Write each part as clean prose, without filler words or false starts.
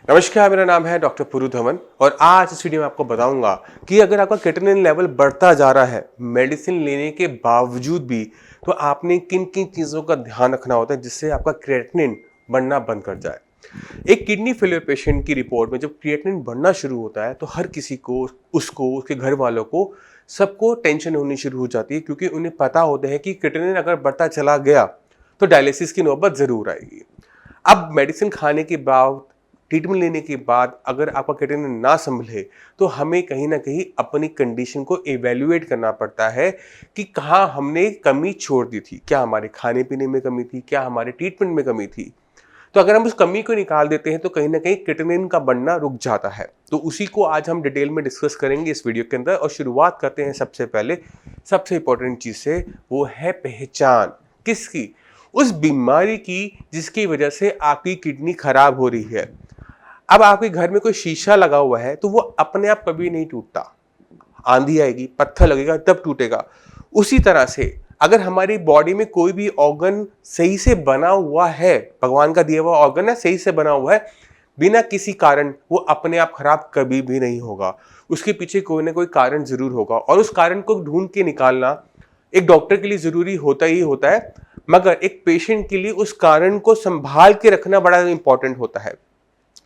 नमस्कार, मेरा नाम है डॉक्टर पुरु धवन और आज इस वीडियो में आपको बताऊंगा कि अगर आपका क्रिएटिनिन लेवल बढ़ता जा रहा है मेडिसिन लेने के बावजूद भी, तो आपने किन किन चीज़ों का ध्यान रखना होता है जिससे आपका क्रिएटिनिन बढ़ना बंद कर जाए। एक किडनी फेलियर पेशेंट की रिपोर्ट में जब क्रिएटिनिन बढ़ना शुरू होता है तो हर किसी को, उसको, उसके घर वालों को, सबको टेंशन होनी शुरू हो जाती है, क्योंकि उन्हें पता होता है कि क्रिएटिनिन अगर बढ़ता चला गया तो डायलिसिस की नौबत ज़रूर आएगी। अब मेडिसिन खाने के बाद, ट्रीटमेंट लेने के बाद अगर आपका क्रिएटिनिन ना संभले तो हमें कहीं ना कहीं अपनी कंडीशन को एवेल्युएट करना पड़ता है कि कहाँ हमने कमी छोड़ दी थी। क्या हमारे खाने पीने में कमी थी, क्या हमारे ट्रीटमेंट में कमी थी। तो अगर हम उस कमी को निकाल देते हैं तो कहीं ना कहीं क्रिएटिनिन का बढ़ना रुक जाता है। तो उसी को आज हम डिटेल में डिस्कस करेंगे इस वीडियो के अंदर। और शुरुआत करते हैं सबसे पहले सबसे इंपॉर्टेंट चीज़ से, वो है पहचान। किसकी? उस बीमारी की जिसकी वजह से आपकी किडनी खराब हो रही है। अब आपके घर में कोई शीशा लगा हुआ है तो वो अपने आप कभी नहीं टूटता, आंधी आएगी, पत्थर लगेगा तब टूटेगा। उसी तरह से अगर हमारी बॉडी में कोई भी ऑर्गन सही से बना हुआ है, भगवान का दिया हुआ ऑर्गन है, सही से बना हुआ है, बिना किसी कारण वो अपने आप खराब कभी भी नहीं होगा। उसके पीछे कोई ना कोई कारण जरूर होगा और उस कारण को ढूंढ के निकालना एक डॉक्टर के लिए जरूरी होता ही होता है, मगर एक पेशेंट के लिए उस कारण को संभाल के रखना बड़ा इंपॉर्टेंट होता है।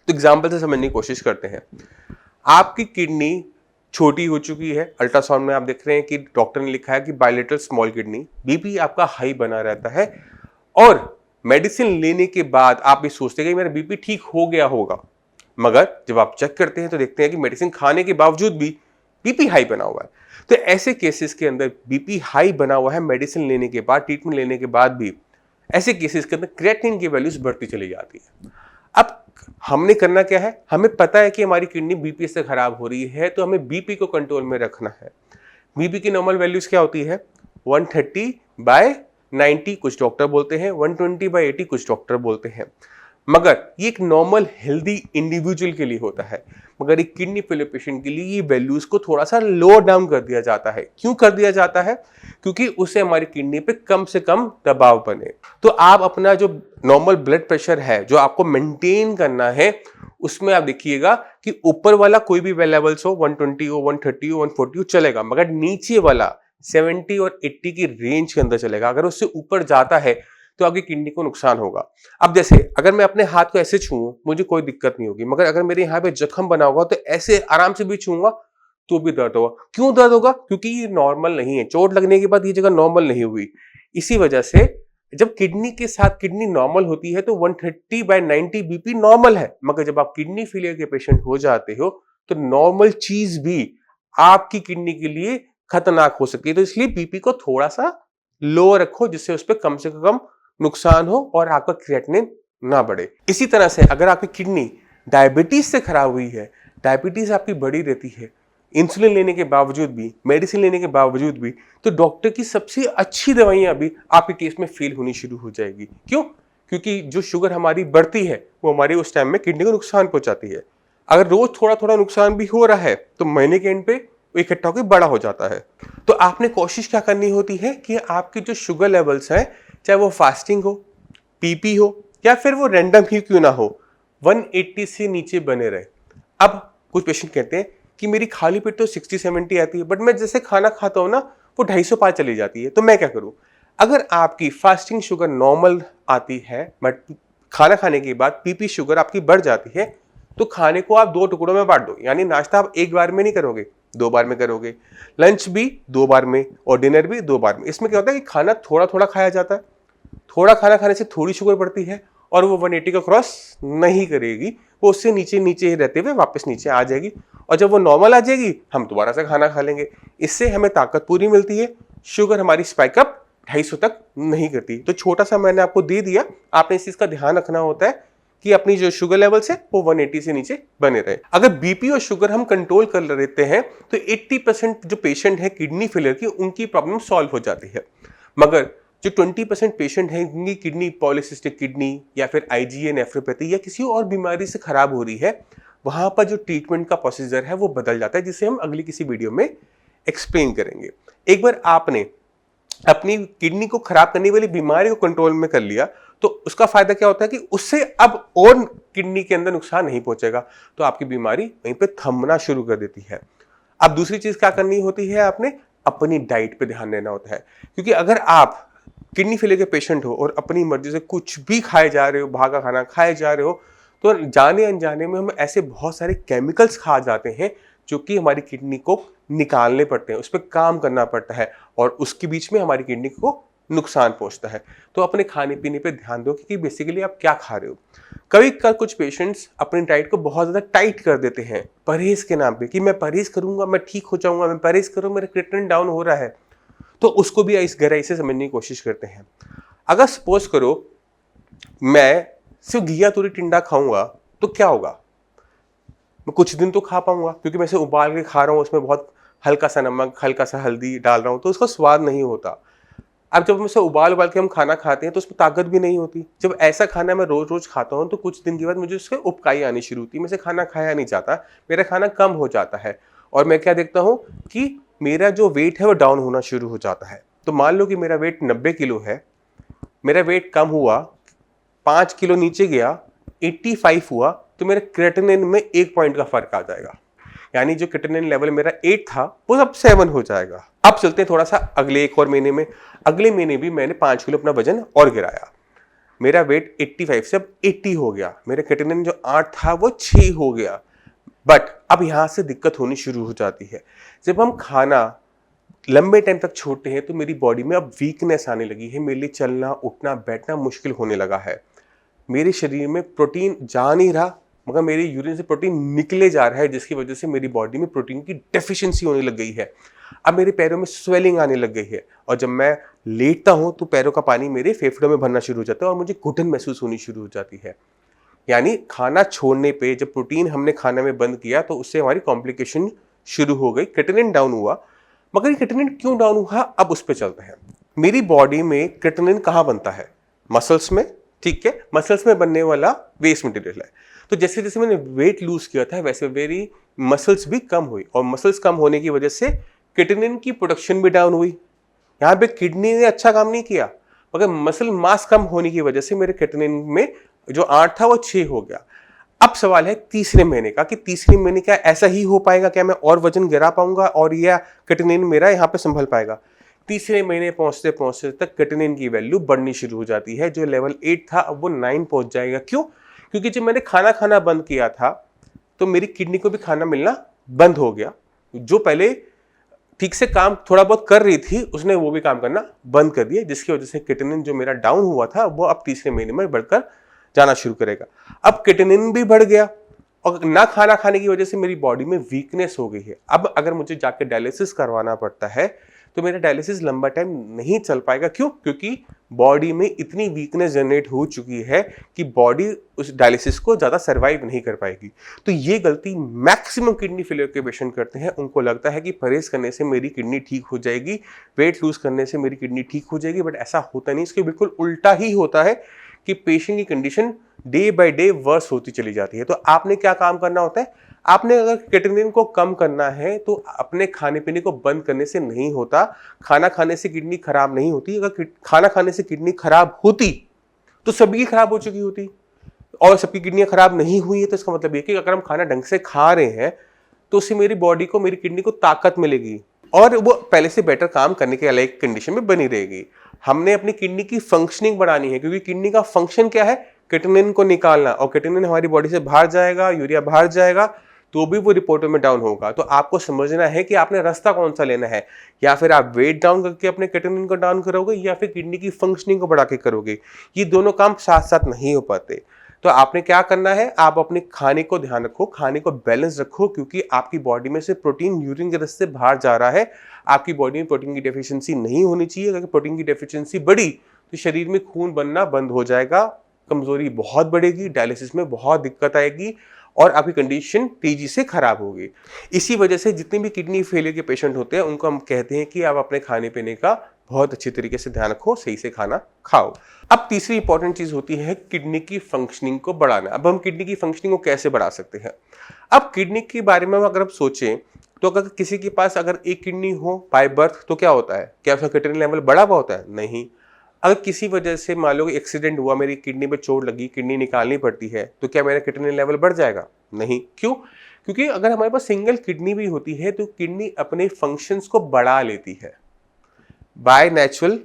तो एग्जाम्पल से समझने की कोशिश करते हैं। आपकी किडनी छोटी हो चुकी है, अल्ट्रासाउंड में आप देख रहे हैं कि डॉक्टर ने लिखा है कि बायलेटरल स्मॉल किडनी, बीपी आपका हाई बना रहता है और मेडिसिन लेने के बाद आप भी सोचते हैं कि मेरा बीपी ठीक हो गया होगा, मगर जब आप चेक करते हैं तो देखते हैं कि मेडिसिन खाने के बावजूद भी बीपी हाई बना हुआ है। तो ऐसे केसेस के अंदर बीपी हाई बना हुआ है मेडिसिन लेने के बाद, ट्रीटमेंट लेने के बाद भी, ऐसे केसेस के अंदर क्रिएटिनिन की वैल्यूज बढ़ती चली जाती है। अब हमने करना क्या है? हमें पता है कि हमारी किडनी बीपी से खराब हो रही है, तो हमें बीपी को कंट्रोल में रखना है। बीपी की नॉर्मल वैल्यूज क्या होती है? 130/90 कुछ डॉक्टर बोलते हैं, 120/80 कुछ डॉक्टर बोलते हैं, मगर ये एक नॉर्मल हेल्दी इंडिविजुअल के लिए होता है। मगर एक किडनी फेलियर पेशेंट के लिए ये वैल्यूज को थोड़ा सा लो डाउन कर दिया जाता है। क्यों कर दिया जाता है? क्योंकि उससे हमारी किडनी पे कम से कम दबाव बने। तो आप अपना जो नॉर्मल ब्लड प्रेशर है, जो आपको मेंटेन करना है, उसमें आप देखिएगा कि ऊपर वाला कोई भी लेवल्स हो, 120 हो, 130 हो, 140 हो, चलेगा, मगर नीचे वाला 70 और 80 की रेंज के अंदर चलेगा। अगर उससे ऊपर जाता है तो आपकी किडनी को नुकसान होगा। अब जैसे अगर मैं अपने हाथ को ऐसे छूऊं, मुझे कोई दिक्कत नहीं होगी, मगर अगर मेरे यहाँ पे जख्म बना होगा तो ऐसे आराम से भी छूऊंगा तो भी दर्द होगा। क्यों दर्द होगा? क्योंकि ये नॉर्मल नहीं है। चोट लगने के बाद ये जगह नॉर्मल नहीं हुई। इसी वजह से जब किडनी के साथ किडनी नॉर्मल होती है तो 130/90 बीपी नॉर्मल है, मगर जब आप किडनी फेलियर के पेशेंट हो जाते हो तो नॉर्मल चीज भी आपकी किडनी के लिए खतरनाक हो सकती है। तो इसलिए बीपी को थोड़ा सा लो रखो, जिससे उस पर कम से कम नुकसान हो और आपका क्रिएटिनिन ना बढ़े। इसी तरह से अगर आपकी किडनी डायबिटीज से खराब हुई है, डायबिटीज आपकी बढ़ी रहती है, इंसुलिन लेने के बावजूद भी, मेडिसिन लेने के बावजूद भी, तो डॉक्टर की सबसे अच्छी दवाइयां भी आपके केस में फेल होनी शुरू हो जाएगी। क्यों? क्योंकि जो शुगर हमारी बढ़ती है वो हमारी उस टाइम में किडनी को नुकसान पहुंचाती है। अगर रोज थोड़ा थोड़ा नुकसान भी हो रहा है तो महीने के एंड पे वो इकट्ठा होकर बड़ा हो जाता है। तो आपने कोशिश क्या करनी होती है कि आपकी जो शुगर लेवल्स हैं, चाहे वो फास्टिंग हो, पीपी हो, या फिर वो रैंडम ही क्यों ना हो, 180 से नीचे बने रहे। अब कुछ पेशेंट कहते हैं कि मेरी खाली पेट तो 60-70 आती है, बट मैं जैसे खाना खाता हूँ ना वो 250 पार चली जाती है, तो मैं क्या करूँ? अगर आपकी फास्टिंग शुगर नॉर्मल आती है बट खाना खाने के बाद पीपी शुगर आपकी बढ़ जाती है, तो खाने को आप 2 टुकड़ों में बांट दो। यानी नाश्ता आप एक बार में नहीं करोगे, 2 बार में करोगे, लंच भी 2 बार में और डिनर भी 2 बार में। इसमें क्या होता है कि खाना थोड़ा थोड़ा खाया जाता है। थोड़ा खाना खाने से थोड़ी शुगर बढ़ती है और वो 180 का क्रॉस नहीं करेगी, वो उससे नीचे नीचे ही रहते हुए वापस नीचे आ जाएगी, और जब वो नॉर्मल आ जाएगी हम दोबारा से खाना खा लेंगे। इससे हमें ताकत पूरी मिलती है, शुगर हमारी स्पाइक अप 250 तक नहीं करती। तो छोटा सा मैंने आपको दे दिया, आपने इस चीज का ध्यान रखना होता है कि अपनी जो शुगर लेवल्स है वो 180 से नीचे बने रहे। अगर बीपी और शुगर हम कंट्रोल कर लेते हैं तो 80% जो पेशेंट है किडनी फेलियर की, उनकी प्रॉब्लम सॉल्व हो जाती है। मगर जो 20% पेशेंट हैं जिनकी किडनी पॉलीसिस्टिक किडनी या फिर आईजीए नेफ्रोपैथी या किसी और बीमारी से खराब हो रही है, वहां पर जो ट्रीटमेंट का प्रोसीजर है वो बदल जाता है, जिसे हम अगली किसी वीडियो में एक्सप्लेन करेंगे। एक बार आपने अपनी किडनी को खराब करने वाली बीमारी को कंट्रोल में कर लिया तो उसका फायदा क्या होता है कि उससे अब और किडनी के अंदर नुकसान नहीं पहुंचेगा, तो आपकी बीमारी वहीं पे थमना शुरू कर देती है। अब दूसरी चीज क्या करनी होती है, आपने अपनी डाइट पे ध्यान देना होता है, क्योंकि अगर आप किडनी फेलियर के पेशेंट हो और अपनी मर्जी से कुछ भी खाए जा रहे हो, बाहर का खाना खाए जा रहे हो, तो जाने अनजाने में हम ऐसे बहुत सारे केमिकल्स खा जाते हैं जो कि हमारी किडनी को निकालने पड़ते हैं, उस पर काम करना पड़ता है और उसके बीच में हमारी किडनी को नुकसान पहुंचता है। तो अपने खाने पीने पे ध्यान दो कि बेसिकली आप क्या खा रहे हो। कभी कभी कुछ पेशेंट्स अपनी डाइट को बहुत ज़्यादा टाइट कर देते हैं परहेज के नाम पे, कि मैं परहेज करूंगा मैं ठीक हो जाऊंगा, मैं परहेज करूँ मेरा क्रिएटिनिन डाउन हो रहा है, तो उसको भी इस गहराई से समझने की कोशिश करते हैं। अगर सपोज करो मैं सिर्फ घिया तुरी टिंडा खाऊंगा तो क्या होगा, मैं कुछ दिन तो खा पाऊंगा क्योंकि मैं इसे उबाल के खा रहा हूँ, उसमें बहुत हल्का सा नमक हल्का सा हल्दी डाल रहा हूँ, तो उसका स्वाद नहीं होता। अब जब हम इसे उबाल के हम खाना खाते हैं तो उसमें ताकत भी नहीं होती। जब ऐसा खाना मैं रोज रोज खाता हूँ तो कुछ दिन के बाद मुझे उससे उबकाई आनी शुरू होती है, मैं खाना खाया नहीं जाता, मेरा खाना कम हो जाता है और मैं क्या देखता हूँ कि मेरा जो वेट है वो डाउन होना शुरू हो जाता है। तो मान लो कि मेरा वेट 90 किलो है, मेरा वेट कम हुआ, 5 किलो नीचे गया, 85 हुआ, तो मेरे क्रेटिनिन में 1 पॉइंट का फर्क आ जाएगा, यानी जो क्रेटिनिन लेवल मेरा 8 था वो अब 7 हो जाएगा। अब चलते हैं थोड़ा सा अगले एक और महीने में। अगले महीने भी मैंने 5 किलो अपना वजन और गिराया, मेरा वेट 85 से अब 80 हो गया, मेरा क्रेटिनिन जो 8 था वो 6 हो गया। बट अब यहां से दिक्कत होनी शुरू हो जाती है, जब हम खाना लंबे टाइम तक छोड़ते हैं तो मेरी बॉडी में अब वीकनेस आने लगी है, मेरे लिए चलना उठना बैठना मुश्किल होने लगा है, मेरे शरीर में प्रोटीन जा नहीं रहा मगर मेरे यूरिन से प्रोटीन निकले जा रहा है, जिसकी वजह से मेरी बॉडी में प्रोटीन की डेफिशिएंसी होने लग गई है। अब मेरे पैरों में स्वेलिंग आने लग गई है और जब मैं लेटता हूं तो पैरों का पानी मेरे फेफड़ों में भरना शुरू हो जाता है और मुझे घुटन महसूस होनी शुरू हो जाती है। यानी खाना छोड़ने पे जब प्रोटीन हमने खाने में बंद किया तो उससे हमारी कॉम्प्लिकेशन शुरू हो गई, क्रेटिनिन डाउन हुआ। मगर ये क्रेटिनिन क्यों डाउन हुआ, अब उस पर चलते हैं। मेरी बॉडी में क्रेटिनिन कहाँ बनता है, मसल्स में, ठीक है, मसल्स में बनने वाला वेस्ट मटेरियल है। तो जैसे जैसे मैंने वेट लूज किया था वैसे मेरी मसल्स भी कम हुई और मसल्स कम होने की वजह से क्रेटिनिन की प्रोडक्शन भी डाउन हुई। यहाँ पे किडनी ने अच्छा काम नहीं किया मगर मसल मास कम होने की वजह से मेरे क्रेटिनिन में जो 8 था वो 6 हो गया। अब सवाल है तीसरे महीने का कि तीसरे महीने क्या ऐसा ही हो पाएगा, क्या मैं और वजन गिरा पाऊंगा और यह क्रेटिनिन मेरा यहाँ पे संभल पाएगा। तीसरे महीने पहुंचते पहुंचते तक क्रेटिनिन की वैल्यू बढ़नी शुरू हो जाती है, जो लेवल 8 था अब वो 9 पहुंच जाएगा। क्यों? क्योंकि जब मैंने खाना खाना बंद किया था तो मेरी किडनी को भी खाना मिलना बंद हो गया, जो पहले ठीक से काम थोड़ा बहुत कर रही थी उसने वो भी काम करना बंद कर दिया, जिसकी वजह से क्रेटिनिन जो मेरा डाउन हुआ था वो अब तीसरे महीने में बढ़कर जाना शुरू करेगा। अब क्रेटिनिन भी बढ़ गया और ना खाना खाने की वजह से मेरी बॉडी में वीकनेस हो गई है। अब अगर मुझे जाके डायलिसिस करवाना पड़ता है तो मेरा डायलिसिस लंबा टाइम नहीं चल पाएगा। क्यों? क्योंकि बॉडी में इतनी वीकनेस जनरेट हो चुकी है कि बॉडी उस डायलिसिस को ज़्यादा सर्वाइव नहीं कर पाएगी। तो ये गलती मैक्सिमम किडनी फेलियर के पेशेंट करते हैं। उनको लगता है कि परहेज करने से मेरी किडनी ठीक हो जाएगी, वेट लूज करने से मेरी किडनी ठीक हो जाएगी, बट ऐसा होता नहीं। इसके बिल्कुल उल्टा ही होता है कि पेशेंट की condition day by day worse होती चली जाती है। तो आपने क्या काम करना होता है, आपने अगर क्रेटिनिन को कम करना है तो अपने खाने पीने को बंद करने से नहीं होता। खाना खाने से किडनी खराब नहीं होती। अगर खाना खाने से किडनी खराब होती तो सभी की खराब हो चुकी होती, और सबकी किडनियां खराब नहीं हुई है तो इसका मतलब ये कि अगर हम खाना ढंग से खा रहे हैं तो उससे मेरी बॉडी को, मेरी किडनी को ताकत मिलेगी और वो पहले से बेटर काम करने के अलग कंडीशन में बनी रहेगी। हमने अपनी किडनी की फंक्शनिंग बढ़ानी है, क्योंकि किडनी का फंक्शन क्या है, क्रेटिनिन को निकालना, और क्रेटिनिन हमारी बॉडी से बाहर जाएगा, यूरिया बाहर जाएगा तो भी वो रिपोर्टों में डाउन होगा। तो आपको समझना है कि आपने रास्ता कौन सा लेना है, या फिर आप वेट डाउन करके अपने क्रेटिनिन को डाउन करोगे या फिर किडनी की फंक्शनिंग को बढ़ा के करोगे। ये दोनों काम साथ साथ नहीं हो पाते। तो आपने क्या करना है, आप अपने खाने को ध्यान रखो, खाने को बैलेंस रखो, क्योंकि आपकी बॉडी में से प्रोटीन यूरिन के रास्ते बाहर जा रहा है। आपकी बॉडी में प्रोटीन की डेफिशिएंसी नहीं होनी चाहिए। अगर प्रोटीन की डेफिशिएंसी बढ़ी तो शरीर में खून बनना बंद हो जाएगा, कमजोरी बहुत बढ़ेगी, डायलिसिस में बहुत दिक्कत आएगी और आपकी कंडीशन तेजी से खराब होगी। इसी वजह से जितने भी किडनी फेलियर के पेशेंट होते हैं उनको हम कहते हैं कि आप अपने खाने पीने का बहुत अच्छी तरीके से ध्यान रखो, सही से खाना खाओ। अब तीसरी इंपॉर्टेंट चीज होती है किडनी की फंक्शनिंग को बढ़ाना। अब हम किडनी की फंक्शनिंग को कैसे बढ़ा सकते हैं? अब किडनी के बारे में अगर आप सोचें तो अगर किसी के पास अगर एक किडनी हो बाय बर्थ तो क्या होता है, क्या उसका क्रेटिनिन लेवल बढ़ा हुआ होता है? नहीं। अगर किसी वजह से मान लो एक्सीडेंट हुआ, मेरी किडनी पे चोट लगी, किडनी निकालनी पड़ती है, तो क्या मेरा किडनी लेवल बढ़ जाएगा? नहीं। क्यों? क्योंकि अगर हमारे पास सिंगल किडनी भी होती है तो किडनी अपने फंक्शंस को बढ़ा लेती है बाय नेचुरल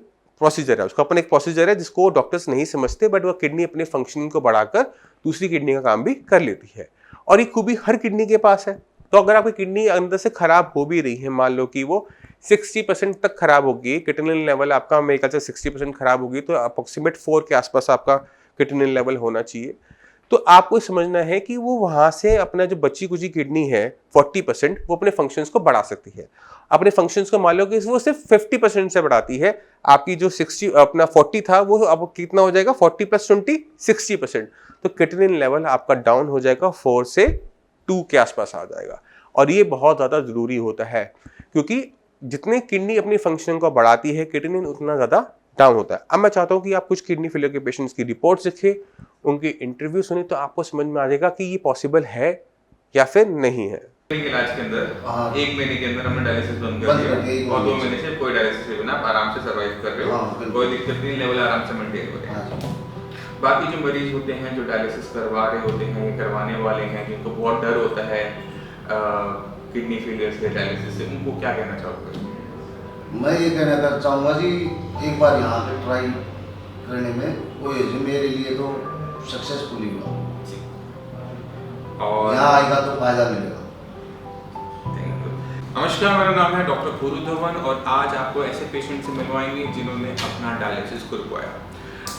प्रोसीजर है, उसका अपना एक प्रोसीजर है जिसको डॉक्टर्स नहीं समझते, बट वह किडनी अपने फंक्शनिंग को बढ़ाकर दूसरी किडनी का काम भी कर लेती है। और ये खूबी हर किडनी के पास है। तो अगर आपकी किडनी अंदर से खराब हो भी रही है, मान लो कि वो 60% तक खराब होगी, किडनी लेवल आपका मेरे ख्याल से 60% खराब होगी, तो अप्रोक्सीमेट 4 के आसपास आपका किडनी लेवल होना चाहिए। तो आपको समझना है कि वो वहां से अपना जो बची कुची किडनी है 40% वो अपने फंक्शंस को बढ़ा सकती है। अपने फंक्शंस को मान लो कि वो सिर्फ 50% से बढ़ाती है, आपकी जो 60 अपना 40 था वो अब कितना हो जाएगा, 40 + 20 60%। तो किडनी लेवल आपका डाउन हो जाएगा, 4 से 2 के आसपास आ जाएगा। और ये बहुत ज़्यादा ज़रूरी होता है, क्योंकि जितने किडनी अपनी फंक्शन को बढ़ाती है किडनी उतना ज़्यादा डाउन होता है। अब मैं चाहता हूँ कि आप कुछ किडनी फेलियर के पेशेंट्स की रिपोर्ट्स देखें, उनकी इंटरव्यू सुनी, तो आपको समझ में आ जाएगा कि ये पॉसिबल है या फिर नहीं है। इलाज के अंदर 1 महीने के अंदर हमने डायलिसिस बंद कर दिया और 2 महीने से कोई डायलिसिस के बिना आप आराम से सर्वाइव कर रहे हो, कोई दिक्कत नहीं, लेवल आराम से मेंटेन हो रहे हैं। बाकी जो मरीज होते हैं जो डायलिसिस करवा रहे होते हैं, करवाने वाले हैं, जिनको बहुत डर होता है किडनी फेलियर से, डायलिसिस से, उनको क्या कहना चाहोगे? मैं ये कहना चाहूँगा जी, एक बार यहाँ पे ट्राई करने में कोई मेरे लिए तो सक्सेसफुल ही हुआ, और यहाँ आएगा तो फायदा मिलेगा। नमस्कार, मेरा नाम है डॉक्टर पुरु धवन और आज आपको ऐसे पेशेंट से मिलवाएंगे जिन्होंने अपना डायलिसिस को रुकवाया।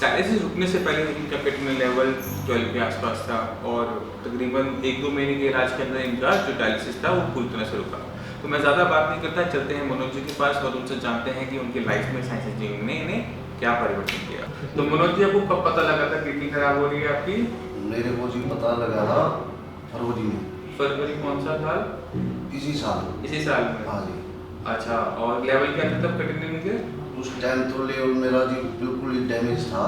डायलिसिस रुकने से पहले इनका किडनी लेवल 12 के आसपास था और तकरीबन 1-2 महीने के इलाज के अंदर इनका जो डायलिसिस था वो पूरी तरह से रुका। तो मैं ज़्यादा बात नहीं करता, चलते हैं मनोज जी के पास और उनसे जानते हैं कि उनकी लाइफ में साइंस जी ने इन्हें क्या परिवर्तन किया। तो मनोज जी, आपको कब पता लगा था किडनी खराब हो रही है आपकी? मेरे को जी पता लगा था फरवरी में। फरवरी कौन सा साल? इसी साल। इसी साल में? हाँ जी। अच्छा, और लेवल क्या था तब किडनी के? उस टाइम तो लेवल मेरा जी बिल्कुल ही डैमेज था,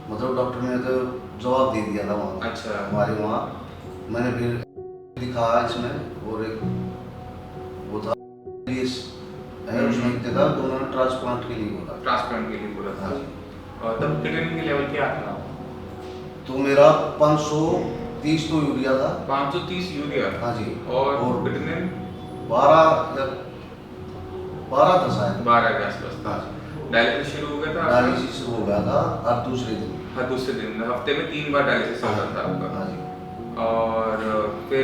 मतलब डॉक्टर ने तो जवाब दे दिया था वहाँ। अच्छा। हमारे वहाँ मैंने फिर दिखाया इसमें, और एक वो था उसमें लिखते था, दोनों ने ट्रांसप्लांट के लिए बोला। ट्रांसप्लांट के लिए बोला था। हाँ जी। और तब किडनी के लेवल क्या था? तो मेरा 530 तो यूरिया था। 530 यूरिया? हाँ जी। और किडनी 12 था शायद। 12 के आसपास था। डायलिसिस शुरू हो गया था? डायलिसिस शुरू हो गया था हर दूसरे दिन। हर दूसरे दिन, हफ्ते में 3 बार डायलिसिस होता था आपका? हाँ जी। और फिर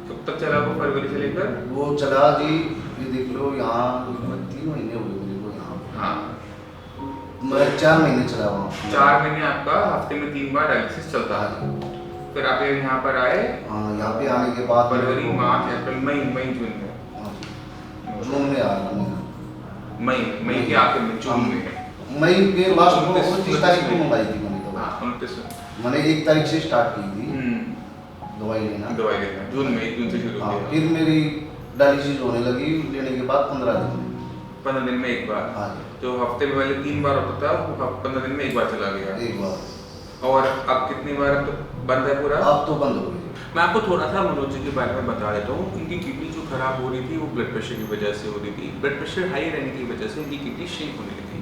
कब तक चला वो, फरवरी से लेकर? वो चला जी, ये देख लो यहाँ 3 महीने हो गए मुझे को यहाँ। हाँ, मैं 4 महीने चला वहाँ। 4 महीने आपका हफ्ते में 3 बार डायलिसिस चलता हाँ था। जी। फिर आप यहाँ पर आए? हाँ, यहाँ पे आने के बाद फरवरी, मार्च, अप्रैल, मई, जून में? हाँ जी, जून में आया था मैं। मई के आखिर में, जून में? मई के लास्ट में 29 तारीख को मंगाई थी मैंने दवाई। हाँ, 29 मैंने 1 तारीख से स्टार्ट की थी दवाई लेना। दवाई लेना जून में, 1 जून से शुरू हाँ, किया। फिर मेरी डायलिसिस होने लगी लेने के बाद 15 दिन में। 15 दिन में एक बार? हाँ। जो हफ्ते में पहले 3 बार होता था वो 15 दिन में एक बार चला गया? एक बार। और अब कितनी बार? अब तो बंद है पूरा? अब तो बंद हो गई। मैं आपको थोड़ा सा मनोज जी के बारे में बता देता हूँ। इनकी किडनी जो खराब हो रही थी वो ब्लड प्रेशर की वजह से हो रही थी। ब्लड प्रेशर हाई रहने की वजह से इनकी किडनी श्रिंक होने लगी।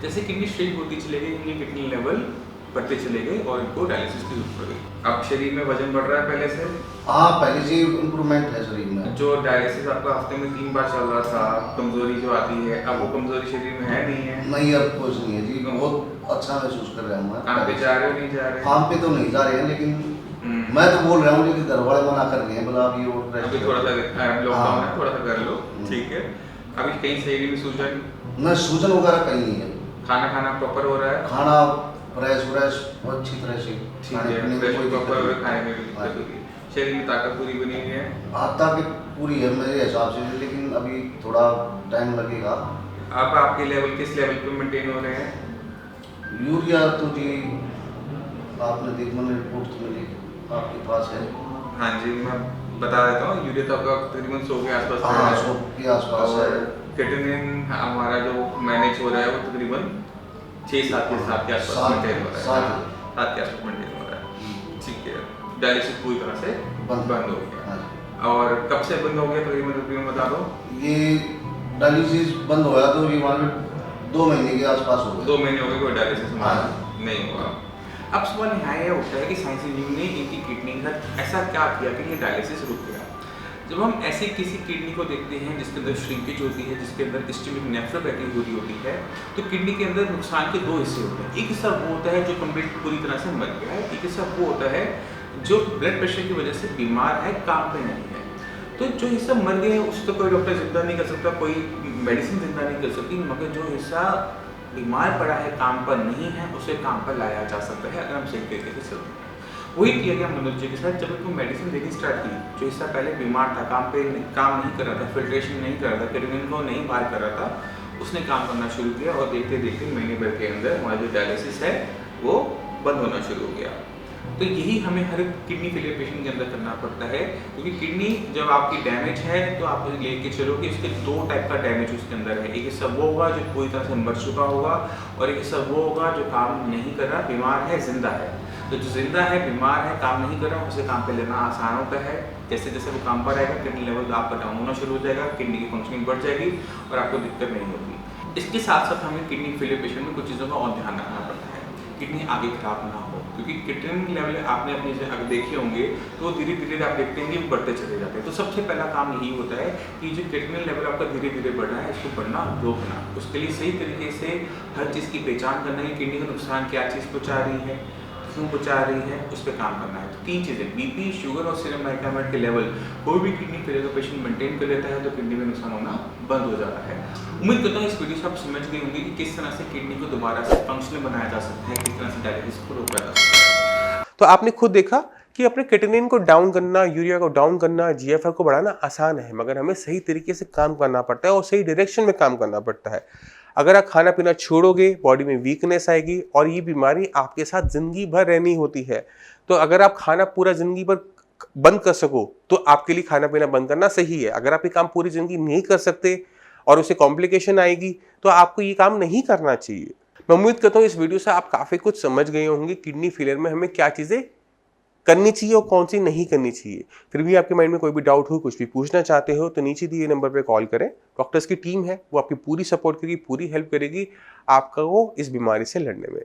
जैसे किडनी श्रिंक होती चली गई, इनकी किडनी लेवल बढ़ते चले गए और इनको डायलिसिस की जरूरत पड़ गई। अब शरीर में वजन बढ़ रहा है पहले से? हाँ, पहले से इम्प्रूवमेंट है शरीर में। जो डायलिसिस आपका हफ्ते में 3 बार चल रहा था, कमजोरी जो आती है, अब वो कमजोरी शरीर में है नहीं है? नहीं, अब कुछ नहीं है जी, बहुत अच्छा महसूस कर रहा हूँ मैं। काम पे जा रहे हो, नहीं जा रहे? काम पे तो नहीं जा रहे हैं, लेकिन मैं तो बोल रहा हूँ, लेकिन घर वाले मना कर रहे हैं, बोला अभी और अभी थोड़ा सा लॉकडाउन है, थोड़ा सा कर लो, ठीक है। अभी कहीं शरीर में सूजन? न सूजन वगैरह कहीं नहीं है। खाना प्रॉपर हो रहा है? खाना फ्रेश अच्छी तरह से, ठीक है, फ्रेश प्रॉपर हो रहा है, खाने में भी दिक्कत होगी। शरीर में ताकत पूरी बनी हुई है? ताकत पूरी है मेरे हिसाब से, लेकिन अभी थोड़ा टाइम लगेगा। अब आपके लेवल किस लेवल पे मेंटेन हो रहे हैं? यूरिया तो जी आपने देख, मैंने रिपोर्ट तो मिली आपके पास है। हाँ जी, मैं बता देता हूँ। यूरिया तो आपका तकरीबन 100 के आसपास है। हाँ, 100 के आसपास है। क्रिएटिनिन हमारा जो मैनेज हो रहा है वो तकरीबन 6-7 के आसपास मेंटेन हो रहा है। 7 के आसपास मेंटेन हो रहा है, ठीक है। डायलिसिस पूरी तरह से बंद हो गया। और कब से बंद हो गया तकरीबन बता दो? ये डायलिसिस बंद होया तो ये मान 2 महीने के आसपास हो गए। 2 महीने हो गए, कोई डायलिसिस हमारा हाँ। नहीं हुआ। अब सवाल यहाँ यह उठता है कि साइंस इंजीनियर ने इनकी किडनी का ऐसा क्या किया कि ये डायलिसिस रुक गया। जब हम ऐसी किसी किडनी को देखते हैं जिसके अंदर श्रिंकेज होती है, जिसके अंदर इस्केमिक नेफ्रोपैथी हो रही होती है, तो किडनी के अंदर नुकसान के 2 हिस्से होते हैं। एक हिस्सा वो होता है जो कंप्लीट पूरी तरह से मर गया है, एक हिस्सा वो होता है जो ब्लड प्रेशर की वजह से बीमार है, काम पे नहीं है। तो जो हिस्सा मर गया है उसको कोई डॉक्टर जिंदा नहीं कर सकता, कोई मेडिसिन जिंदा नहीं कर सकती, मगर जो हिस्सा बीमार पड़ा है, काम पर नहीं है, उसे काम पर लाया जा सकता है अगर हम सही तरीके से चलते हैं। वही किया गया मनोज जी के साथ। जब उनको मेडिसिन देनी स्टार्ट की, जो हिस्सा पहले बीमार था, काम नहीं कर रहा था, फिल्ट्रेशन नहीं कर रहा था, क्रिएटिनिन को नहीं बाहर कर रहा था, उसने काम करना शुरू किया और देखते देखते महीने भर के अंदर हमारा जो डायलिसिस है वो बंद होना शुरू हो गया। तो यही हमें हर किडनी फेलियर पेशेंट के अंदर करना पड़ता है, क्योंकि किडनी जब आपकी डैमेज है तो आप लेके चलो कि इसके 2 टाइप का डैमेज उसके अंदर है। एक हिस्सा वो होगा जो पूरी तरह से मर चुका होगा, और एक हिस्सा वो होगा जो काम नहीं कर रहा, बीमार है, जिंदा है। तो जो जिंदा है, बीमार है, काम नहीं कर रहा, उसे काम पे लेना आसान होता है। जैसे जैसे वो काम पर आएगा, किडनी लेवल आपका डाउन होना शुरू हो जाएगा, किडनी की फंक्शनिंग बढ़ जाएगी और आपको दिक्कत नहीं होगी। इसके साथ साथ हमें किडनी फेलियर पेशेंट में कुछ चीज़ों का और ध्यान रखना पड़ता है, किडनी आगे खराब ना हो, क्योंकि किडनी लेवल आपने अपनी अगर देखे होंगे तो धीरे धीरे आप देखते हैं कि बढ़ते चले जाते हैं। तो सबसे पहला काम यही होता है कि जो किडनी लेवल आपका धीरे धीरे बढ़ रहा है, इसको बढ़ना रोकना। उसके लिए सही तरीके से हर चीज़ की पहचान करना है, किडनी का नुकसान क्या चीज़ पहुँचा रही है, क्यों पहुँचा रही है, उस पर काम करना है। तो 3 चीज़ें, बीपी, शुगर और सीरम माइकामेट के लेवल कोई भी किडनी फेलियर का पेशेंट मेंटेन कर लेता है तो किडनी में नुकसान होना बंद हो जाता है। उम्मीद करता हूँ इस वीडियो से आप समझ गए होंगे कि किस तरह से किडनी को दोबारा से फंक्शनल बनाया जा सकता है, किस तरह से डायलिसिस को रोका जा सकता है। तो आपने खुद देखा कि अपने क्रिएटिनिन को डाउन करना, यूरिया को डाउन करना, जीएफआर को बढ़ाना आसान है, मगर हमें सही तरीके से काम करना पड़ता है और सही डायरेक्शन में काम करना पड़ता है। अगर आप खाना पीना छोड़ोगे, बॉडी में वीकनेस आएगी और ये बीमारी आपके साथ ज़िंदगी भर रहनी होती है। तो अगर आप खाना पूरा ज़िंदगी भर बंद कर सको तो आपके लिए खाना पीना बंद करना सही है। अगर आप ये काम पूरी ज़िंदगी नहीं कर सकते और उसे कॉम्प्लिकेशन आएगी तो आपको ये काम नहीं करना चाहिए। मैं उम्मीद करता हूँ इस वीडियो से आप काफ़ी कुछ समझ गए होंगे किडनी फेलियर में हमें क्या चीज़ें करनी चाहिए और कौन सी नहीं करनी चाहिए। फिर भी आपके माइंड में कोई भी डाउट हो, कुछ भी पूछना चाहते हो तो नीचे दिए नंबर पे कॉल करें। डॉक्टर्स की टीम है, वो आपकी पूरी सपोर्ट करेगी, पूरी हेल्प करेगी आपको इस बीमारी से लड़ने में।